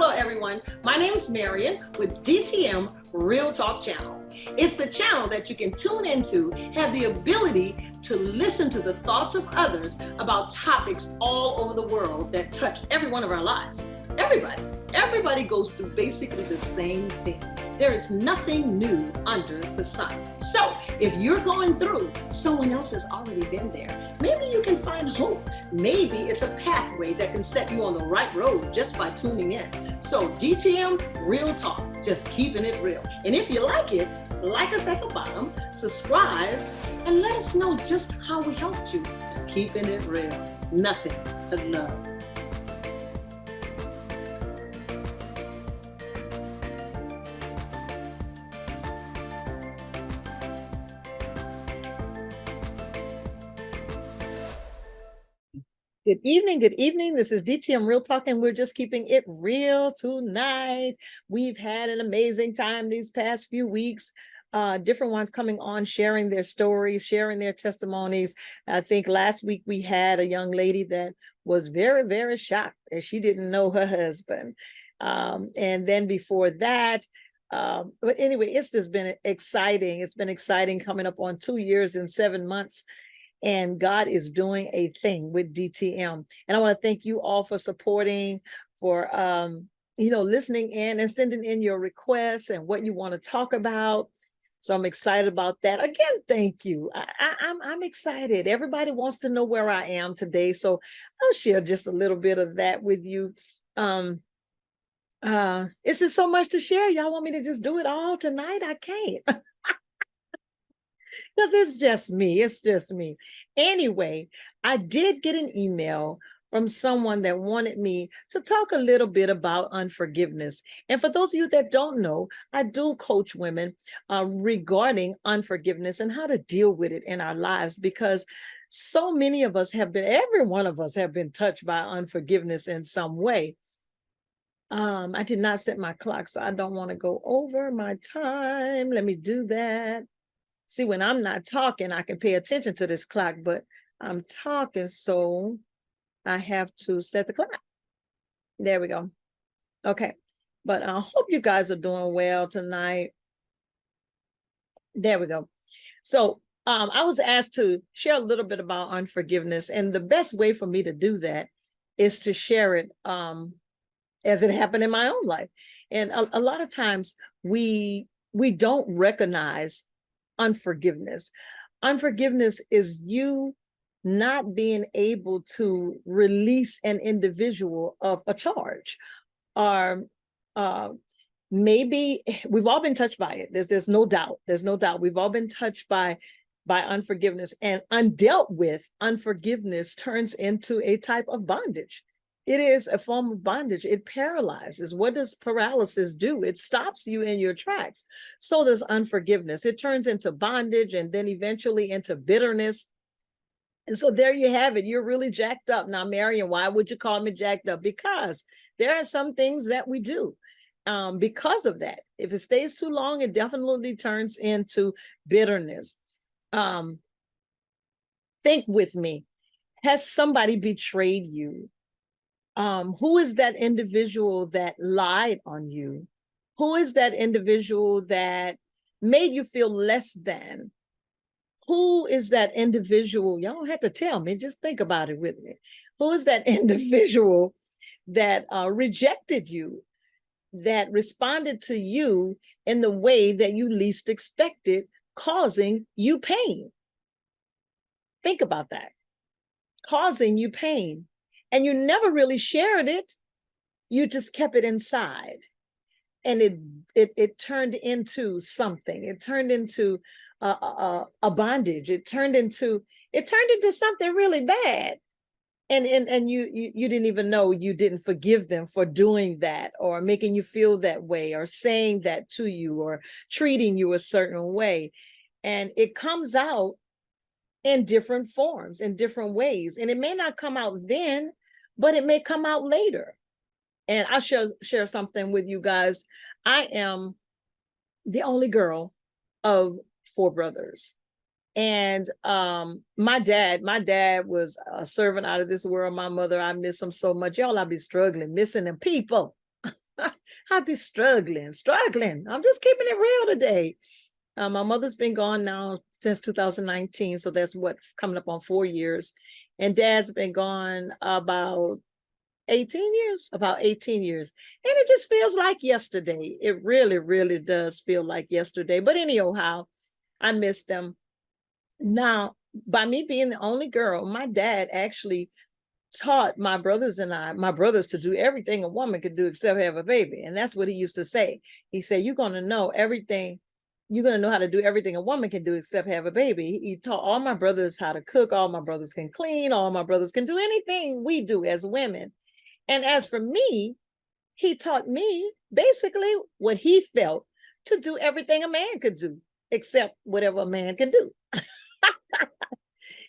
Hello, everyone. My name is Marian with DTM Real Talk Channel. It's the channel that you can tune into, have the ability to listen to the thoughts of others about topics all over the world that touch every one of our lives. Everybody goes through basically the same thing. There is nothing new under the sun. So if you're going through, someone else has already been there. Maybe you can find hope. Maybe it's a pathway that can set you on the right road just by tuning in. So DTM Real Talk, just keeping it real. And if you like it, like us at the bottom, subscribe, and let us know just how we helped you. Just keeping it real. Nothing but love. Good evening. This is DTM Real Talk, and we're just keeping it real tonight. We've had an amazing time these past few weeks. Different ones coming on, sharing their stories, sharing their testimonies. I think last week we had a young lady that was very, very shocked that she didn't know her husband. And then before that, but anyway, it's just been exciting. It's been exciting coming up on 2 years and 7 months. And God is doing a thing with DTM. And I want to thank you all for supporting, for listening in and sending in your requests and what you want to talk about. So I'm excited about that. Again, thank you. I'm excited. Everybody wants to know where I am today. So I'll share just a little bit of that with you. It's just so much to share. Y'all want me to just do it all tonight? I can't. Because it's just me. Anyway, I did get an email from someone that wanted me to talk a little bit about unforgiveness. And for those of you that don't know, I do coach women regarding unforgiveness and how to deal with it in our lives, because so many of us every one of us have been touched by unforgiveness in some way. I did not set my clock, so I don't want to go over my time. Let me do that. See, when I'm not talking, I can pay attention to this clock, but I'm talking, so I have to set the clock. There we go. Okay. But I hope you guys are doing well tonight. There we go. So I was asked to share a little bit about unforgiveness, and the best way for me to do that is to share it as it happened in my own life. And a lot of times we don't recognize unforgiveness. Unforgiveness is you not being able to release an individual of a charge, or maybe we've all been touched by it. There's no doubt. There's no doubt. We've all been touched by unforgiveness, and undealt with unforgiveness turns into a type of bondage. It is a form of bondage. It paralyzes. What does paralysis do? It stops you in your tracks. So there's unforgiveness. It turns into bondage, and then eventually into bitterness. And so there you have it. You're really jacked up. Now, Marian, why would you call me jacked up? Because there are some things that we do because of that. If it stays too long, it definitely turns into bitterness. Think with me. Has somebody betrayed you? Who is that individual that lied on you? Who is that individual that made you feel less than? Who is that individual? Y'all don't have to tell me, just think about it with me. Who is that individual that rejected you, that responded to you in the way that you least expected, causing you pain? Think about that. Causing you pain. And you never really shared it. You just kept it inside. And it turned into something. It turned into a bondage. It turned into something really bad. And you didn't even know you didn't forgive them for doing that, or making you feel that way, or saying that to you, or treating you a certain way. And it comes out in different forms, in different ways. And it may not come out then, but it may come out later. And I'll share something with you guys. I am the only girl of 4 brothers. And my dad was a servant out of this world. My mother, I miss him so much. Y'all, I be struggling, missing them people. I'd be struggling. I'm just keeping it real today. My mother's been gone now since 2019, so that's what, coming up on 4 years. And dad's been gone about 18 years, about 18 years. And it just feels like yesterday. It really, really does feel like yesterday. But anyhow, I miss them. Now, by me being the only girl, my dad actually taught my brothers to do everything a woman could do except have a baby. And that's what he used to say. He said, you're going to know everything. You're going to know how to do everything a woman can do except have a baby. He taught all my brothers how to cook. All my brothers can clean. All my brothers can do anything we do as women. And as for me, he taught me basically what he felt, to do everything a man could do, except whatever a man can do.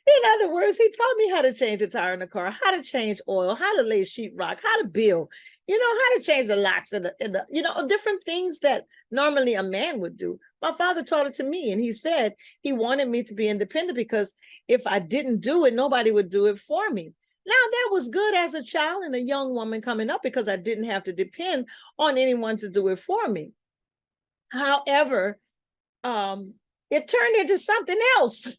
In other words, he taught me how to change a tire in the car, how to change oil, how to lay sheetrock, how to build, how to change the locks and different things that normally a man would do. My father taught it to me, and he said he wanted me to be independent because if I didn't do it, nobody would do it for me. Now, that was good as a child and a young woman coming up because I didn't have to depend on anyone to do it for me. However, it turned into something else.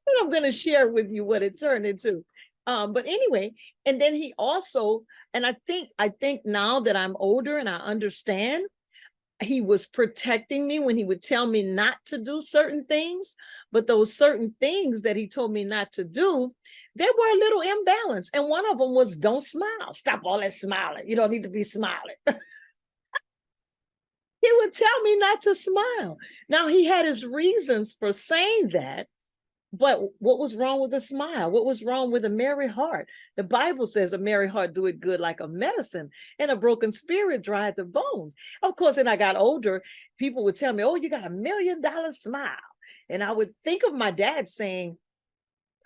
And I'm going to share with you what it turned into. But anyway, and then he also, and I think now that I'm older and I understand, he was protecting me when he would tell me not to do certain things. But those certain things that he told me not to do, there were a little imbalance. And one of them was, don't smile. Stop all that smiling. You don't need to be smiling. He would tell me not to smile. Now, he had his reasons for saying that. But what was wrong with a smile? What was wrong with a merry heart? The Bible says a merry heart do it good like a medicine, and a broken spirit drieth the bones. Of course, when I got older, people would tell me, oh, you got $1 million smile. And I would think of my dad saying,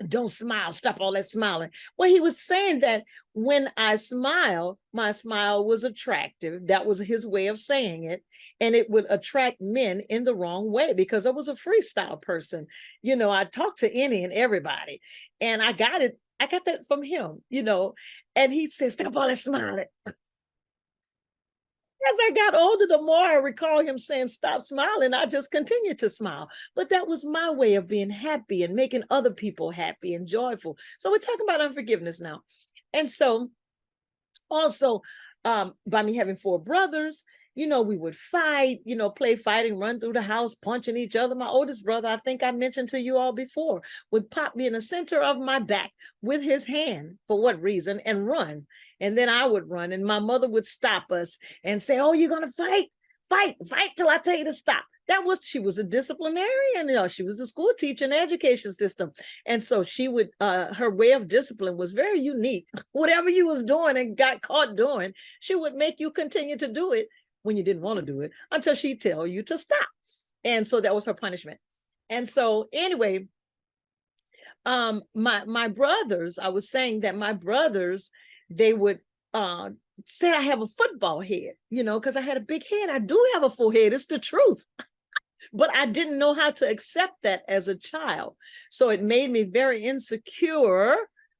don't smile, stop all that smiling. Well, he was saying that when I smile, my smile was attractive. That was his way of saying it. And it would attract men in the wrong way because I was a freestyle person. I talked to any and everybody. And I got that from him, and he said, stop all that smiling. As I got older, the more I recall him saying, stop smiling, I just continued to smile. But that was my way of being happy and making other people happy and joyful. So we're talking about unforgiveness now. And so also, by me having 4 brothers, we would fight, play fighting, run through the house, punching each other. My oldest brother, I think I mentioned to you all before, would pop me in the center of my back with his hand, for what reason, and run. And then I would run, and my mother would stop us and say, oh, you're going to fight till I tell you to stop. She was a disciplinarian, she was a school teacher in the education system. And so she would, her way of discipline was very unique. Whatever you was doing and got caught doing, she would make you continue to do it when you didn't want to do it until she'd tell you to stop. And so that was her punishment. And so anyway, my brothers, I was saying that my brothers, they would say I have a football head, because I had a big head. I do have a full head. It's the truth. But I didn't know how to accept that as a child. So it made me very insecure.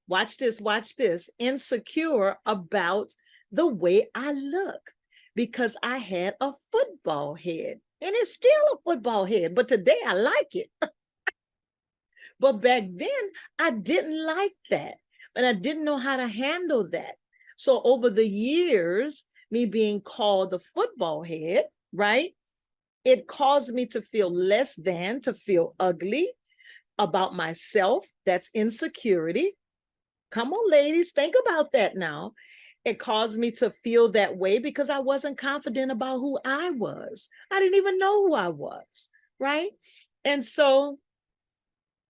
Watch this, insecure about the way I look, because I had a football head, and it's still a football head, but today I like it. But back then I didn't like that, and I didn't know how to handle that. So over the years, me being called the football head, right? It caused me to feel less than, to feel ugly about myself. That's insecurity. Come on, ladies, think about that now. It caused me to feel that way because I wasn't confident about who I was. I didn't even know who I was, right? And so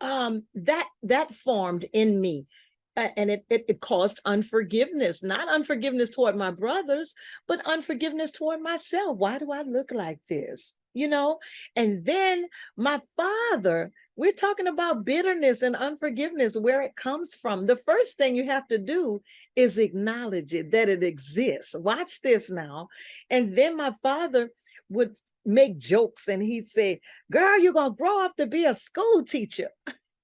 that formed in me. And it caused unforgiveness, not unforgiveness toward my brothers, but unforgiveness toward myself. Why do I look like this? And then my father, we're talking about bitterness and unforgiveness, where it comes from. The first thing you have to do is acknowledge it, that it exists. Watch this now. And then my father would make jokes, and he'd say, girl, you're going to grow up to be a school teacher.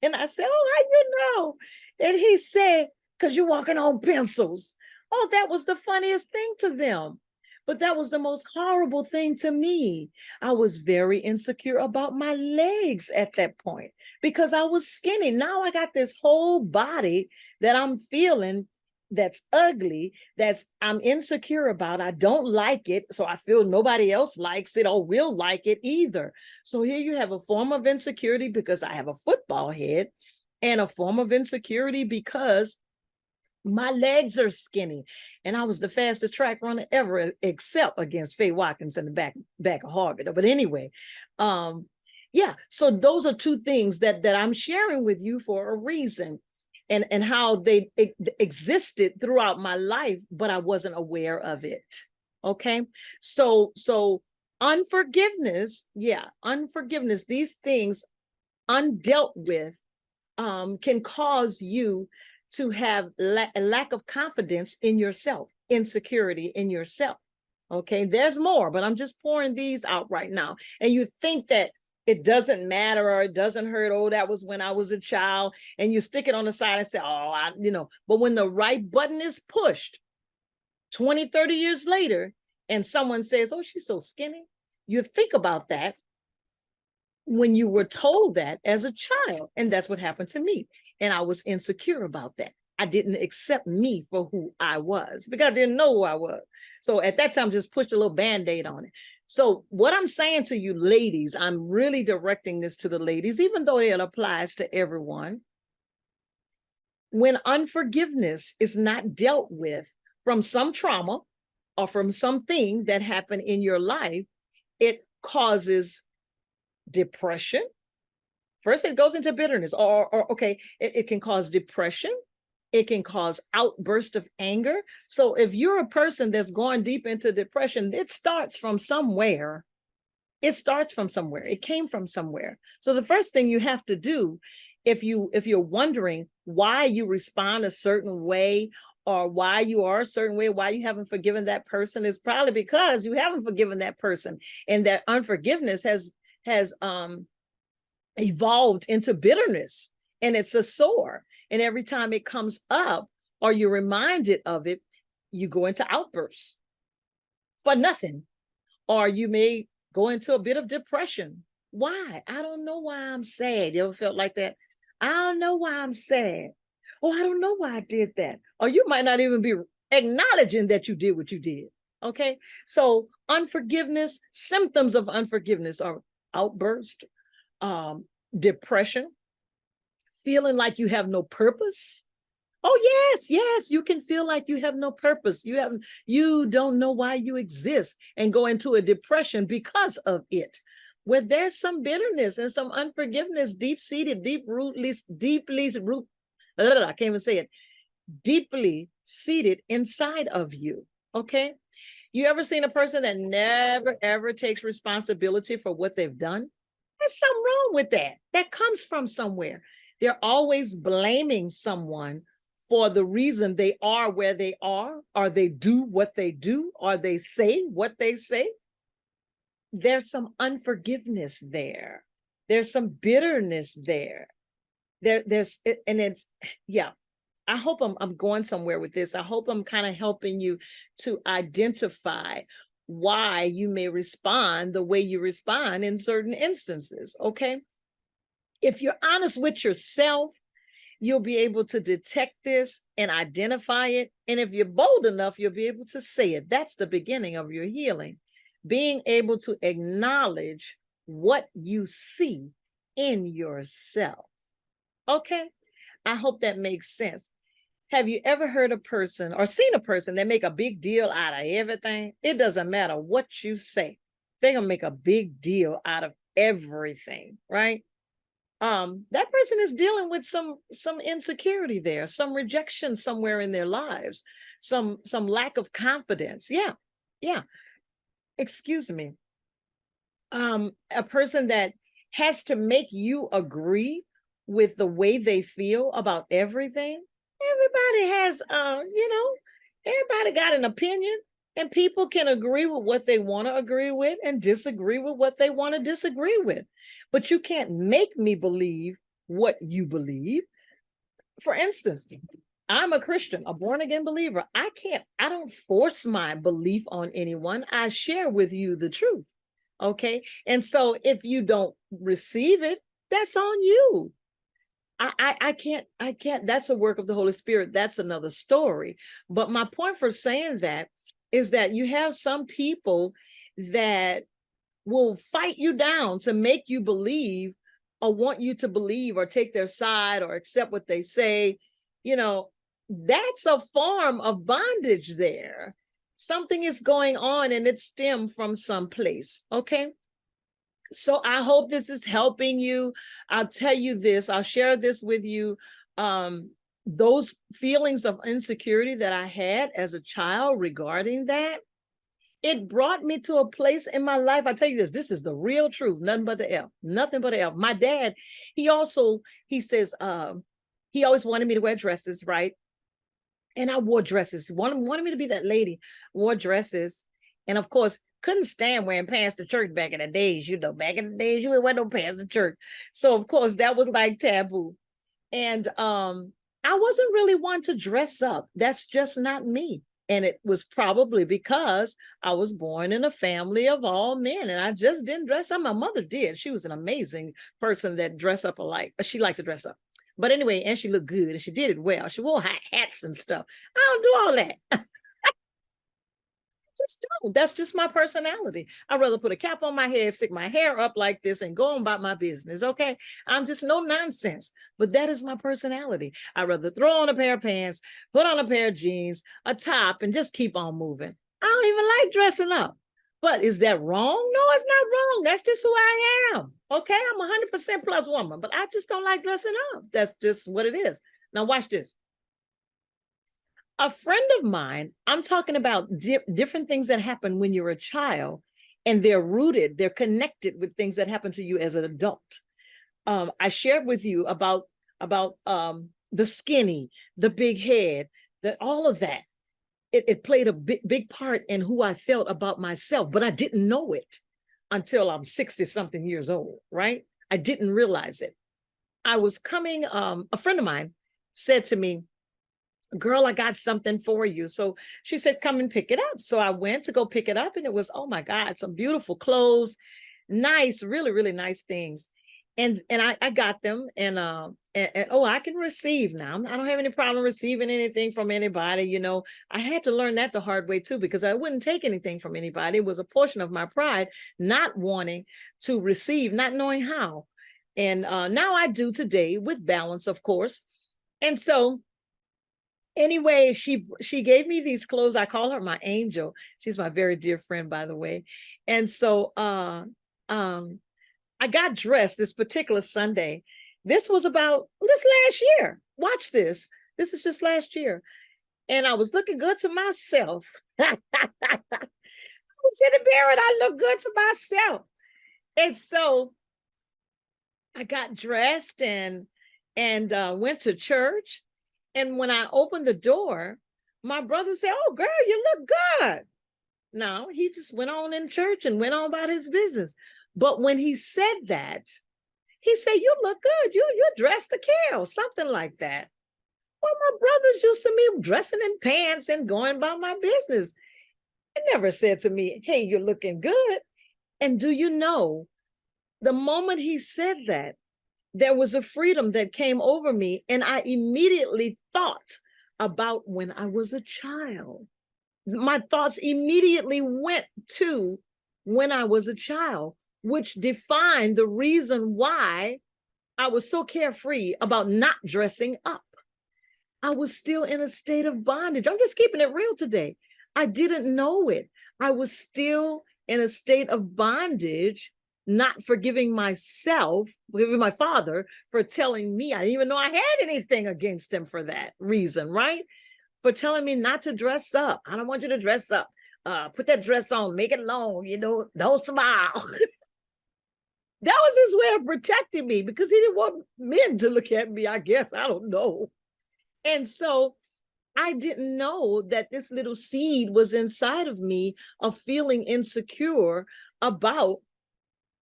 And I said, oh, how you know? And he said, because you're walking on pencils. Oh, that was the funniest thing to them. But that was the most horrible thing to me. I was very insecure about my legs at that point because I was skinny. Now I got this whole body that I'm feeling that's ugly, that's I'm insecure about. I don't like it. So I feel nobody else likes it or will like it either. So here you have a form of insecurity because I have a football head, and a form of insecurity because my legs are skinny, and I was the fastest track runner ever, except against Faye Watkins in the back of Harvard. But anyway, yeah. So those are two things that I'm sharing with you for a reason, and how they existed throughout my life, but I wasn't aware of it. Okay, so unforgiveness, yeah, unforgiveness. These things undealt with can cause you to have a lack of confidence in yourself, insecurity in yourself. Okay, there's more, but I'm just pouring these out right now. And you think that it doesn't matter or it doesn't hurt. Oh, that was when I was a child. And you stick it on the side and say, oh, but when the right button is pushed 20, 30 years later, and someone says, oh, she's so skinny, you think about that when you were told that as a child. And that's what happened to me. And I was insecure about that. I didn't accept me for who I was because I didn't know who I was. So at that time, just pushed a little Band-Aid on it. So what I'm saying to you ladies, I'm really directing this to the ladies, even though it applies to everyone. When unforgiveness is not dealt with from some trauma or from something that happened in your life, it causes depression. First, it goes into bitterness, or okay, it can cause depression. It can cause outburst of anger. So if you're a person that's going deep into depression, it starts from somewhere. It starts from somewhere. It came from somewhere. So the first thing you have to do, if you're wondering why you respond a certain way, or why you are a certain way, why you haven't forgiven that person, is probably because you haven't forgiven that person, and that unforgiveness has evolved into bitterness, and it's a sore. And every time it comes up or you're reminded of it, you go into outbursts for nothing, or you may go into a bit of depression. Why? I don't know why I'm sad. You ever felt like that? I don't know why I'm sad. Oh, I don't know why I did that. Or you might not even be acknowledging that you did what you did. Okay. So unforgiveness, symptoms of unforgiveness are outburst, depression, feeling like you have no purpose. Oh, yes, you can feel like you have no purpose. You don't know why you exist, and go into a depression because of it. Where there's some bitterness and some unforgiveness, deep-seated, I can't even say it, deeply seated inside of you. Okay. You ever seen a person that never, ever takes responsibility for what they've done? There's something wrong with that. That comes from somewhere. They're always blaming someone for the reason they are where they are, or they do what they do, or they say what they say. There's some unforgiveness there. There's some bitterness there. Yeah. I hope I'm going somewhere with this. I hope I'm kind of helping you to identify why you may respond the way you respond in certain instances. Okay. If you're honest with yourself, you'll be able to detect this and identify it. And if you're bold enough, you'll be able to say it. That's the beginning of your healing. Being able to acknowledge what you see in yourself. Okay. I hope that makes sense. Have you ever heard a person or seen a person that make a big deal out of everything? It doesn't matter what you say. They're going to make a big deal out of everything, right? That person is dealing with some insecurity there, some rejection somewhere in their lives, some lack of confidence. Yeah. Excuse me. A person that has to make you agree with the way they feel about everything. Everybody has, everybody got an opinion, and people can agree with what they want to agree with and disagree with what they want to disagree with. But you can't make me believe what you believe. For instance, I'm a Christian, a born again believer. I don't force my belief on anyone. I share with you the truth. Okay. And so if you don't receive it, that's on you. I can't, that's a work of the Holy Spirit. That's another story. But my point for saying that is that you have some people that will fight you down to make you believe or want you to believe or take their side or accept what they say. You know, that's a form of bondage there. Something is going on and it stemmed from some place. Okay. So I hope this is helping you. I'll tell you this, I'll share this with you. Those feelings of insecurity that I had as a child regarding that, it brought me to a place in my life. I tell you this is the real truth, nothing but the F, nothing but the F. My dad, he says, he always wanted me to wear dresses, right? And I wore dresses. He wanted me to be that lady, wore dresses. And of course, couldn't stand wearing pants to church back in the days. You know, back in the days, you would wear no pants to church. So of course, that was like taboo. And I wasn't really one to dress up. That's just not me. And it was probably because I was born in a family of all men and I just didn't dress up. My mother did. She was an amazing person that dressed up alike. She liked to dress up. But anyway, and she looked good and she did it well. She wore hats and stuff. I don't do all that. Just don't. That's just my personality. I'd rather put a cap on my head, stick my hair up like this, and go on about my business. Okay. I'm just no nonsense. But that is my personality. I'd rather throw on a pair of pants, put on a pair of jeans, a top, and just keep on moving. I don't even like dressing up. But is that wrong? No, it's not wrong. That's just who I am. Okay. I'm 100% plus woman, but I just don't like dressing up. That's just what it is. Now, watch this. A friend of mine, I'm talking about different things that happen when you're a child and they're connected with things that happen to you as an adult. I shared with you about the skinny, the big head, that all of that. It played a big part in who I felt about myself, but I didn't know it until I'm 60 something years old, right? I didn't realize it. I was coming, a friend of mine said to me, girl, I got something for you. So she said, come and pick it up. So I went to go pick it up and it was, oh my God, some beautiful clothes, nice, really, really nice things. And I got them and oh, I can receive now. I don't have any problem receiving anything from anybody. You know, I had to learn that the hard way too, because I wouldn't take anything from anybody. It was a portion of my pride, not wanting to receive, not knowing how. And now I do today with balance, of course. And so anyway, she gave me these clothes. I call her my angel. She's my very dear friend, by the way. And so I got dressed this particular Sunday. This was about this last year. Watch this. This is just last year. And I was looking good to myself. I was in the mirror and I looked good to myself. And so I got dressed and went to church. And when I opened the door, my brother said, oh, girl, you look good. No, he just went on in church and went on about his business. But when he said that, he said, you look good. You're dressed to kill, something like that. Well, my brothers used to me dressing in pants and going about my business. He never said to me, hey, you're looking good. And do you know, the moment he said that, there was a freedom that came over me. And I immediately thought about when I was a child. My thoughts immediately went to when I was a child, which defined the reason why I was so carefree about not dressing up. I was still in a state of bondage. I'm just keeping it real today. I didn't know it. I was still in a state of bondage, not forgiving myself, forgiving my father for telling me, I didn't even know I had anything against him for that reason, right? For telling me not to dress up. I don't want you to dress up. Put that dress on, make it long, you know, don't smile. That was his way of protecting me because he didn't want men to look at me, I guess. I don't know. And so I didn't know that this little seed was inside of me of feeling insecure about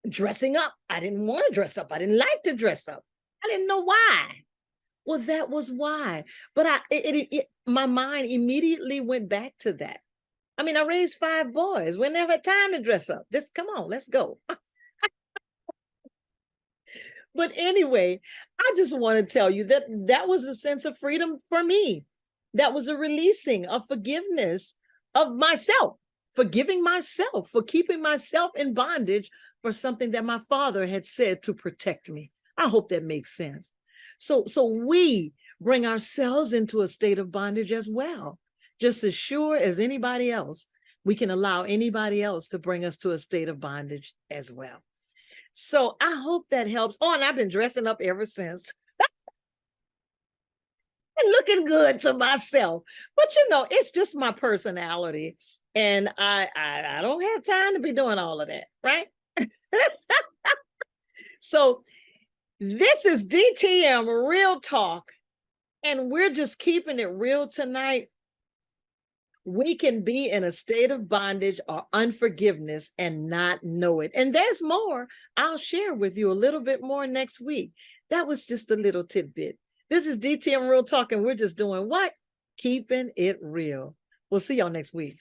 dressing up. I didn't want to dress up. I didn't like to dress up. I didn't know why. Well, that was why. But my mind immediately went back to that. I mean, I raised 5 boys. We never had time to dress up. Just come on, let's go. But anyway, I just want to tell you that that was a sense of freedom for me. That was a releasing of forgiveness of myself, forgiving myself for keeping myself in bondage for something that my father had said to protect me. I hope that makes sense. So we bring ourselves into a state of bondage as well. Just as sure as anybody else, we can allow anybody else to bring us to a state of bondage as well. So I hope that helps. Oh, and I've been dressing up ever since. And looking good to myself. But you know, it's just my personality. And I don't have time to be doing all of that, right? So this is DTM Real Talk. And we're just keeping it real tonight. We can be in a state of bondage or unforgiveness and not know it. And there's more. I'll share with you a little bit more next week. That was just a little tidbit. This is DTM Real Talk, and we're just doing what? Keeping it real. We'll see y'all next week.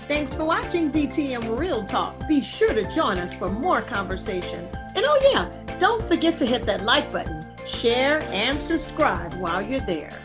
Thanks for watching DTM Real Talk. Be sure to join us for more conversation. And oh yeah, don't forget to hit that like button, share, and subscribe while you're there.